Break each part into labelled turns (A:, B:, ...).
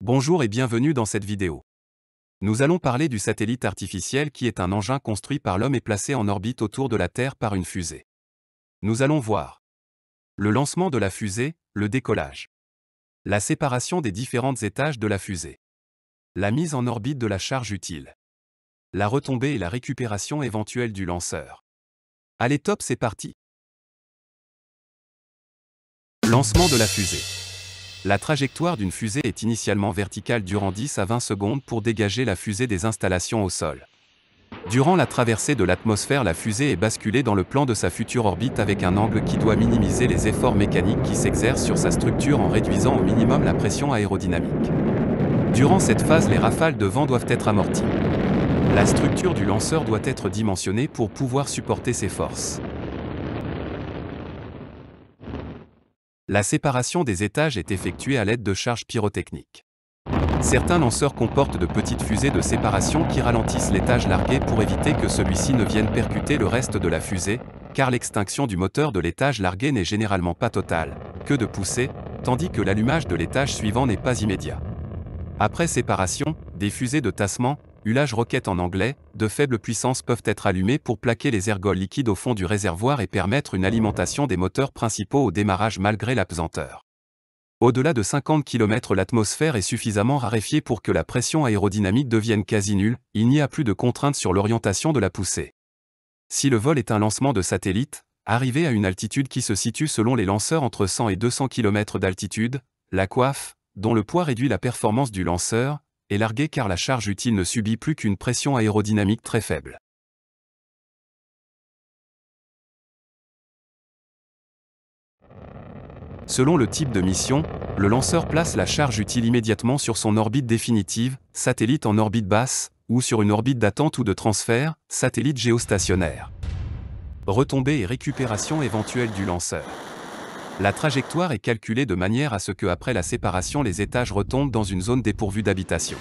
A: Bonjour et bienvenue dans cette vidéo. Nous allons parler du satellite artificiel qui est un engin construit par l'homme et placé en orbite autour de la Terre par une fusée. Nous allons voir le lancement de la fusée, le décollage, la séparation des différents étages de la fusée, la mise en orbite de la charge utile, la retombée et la récupération éventuelle du lanceur. Allez top, c'est parti! Lancement de la fusée. La trajectoire d'une fusée est initialement verticale durant 10 à 20 secondes pour dégager la fusée des installations au sol. Durant la traversée de l'atmosphère, la fusée est basculée dans le plan de sa future orbite avec un angle qui doit minimiser les efforts mécaniques qui s'exercent sur sa structure en réduisant au minimum la pression aérodynamique. Durant cette phase, les rafales de vent doivent être amorties. La structure du lanceur doit être dimensionnée pour pouvoir supporter ces forces. La séparation des étages est effectuée à l'aide de charges pyrotechniques. Certains lanceurs comportent de petites fusées de séparation qui ralentissent l'étage largué pour éviter que celui-ci ne vienne percuter le reste de la fusée, car l'extinction du moteur de l'étage largué n'est généralement pas totale, que de poussée, tandis que l'allumage de l'étage suivant n'est pas immédiat. Après séparation, des fusées de tassement, hulage roquette en anglais, de faible puissance peuvent être allumées pour plaquer les ergols liquides au fond du réservoir et permettre une alimentation des moteurs principaux au démarrage malgré la pesanteur. Au-delà de 50 km, l'atmosphère est suffisamment raréfiée pour que la pression aérodynamique devienne quasi nulle, il n'y a plus de contraintes sur l'orientation de la poussée. Si le vol est un lancement de satellite, arrivé à une altitude qui se situe selon les lanceurs entre 100 et 200 km d'altitude, la coiffe, dont le poids réduit la performance du lanceur, est larguée car la charge utile ne subit plus qu'une pression aérodynamique très faible. Selon le type de mission, le lanceur place la charge utile immédiatement sur son orbite définitive, satellite en orbite basse, ou sur une orbite d'attente ou de transfert, satellite géostationnaire. Retombée et récupération éventuelle du lanceur. La trajectoire est calculée de manière à ce que après la séparation les étages retombent dans une zone dépourvue d'habitation.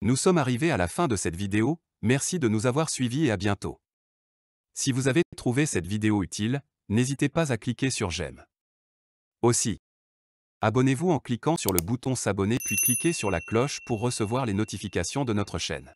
A: Nous sommes arrivés à la fin de cette vidéo, merci de nous avoir suivis et à bientôt. Si vous avez trouvé cette vidéo utile, n'hésitez pas à cliquer sur j'aime. Aussi, abonnez-vous en cliquant sur le bouton s'abonner puis cliquez sur la cloche pour recevoir les notifications de notre chaîne.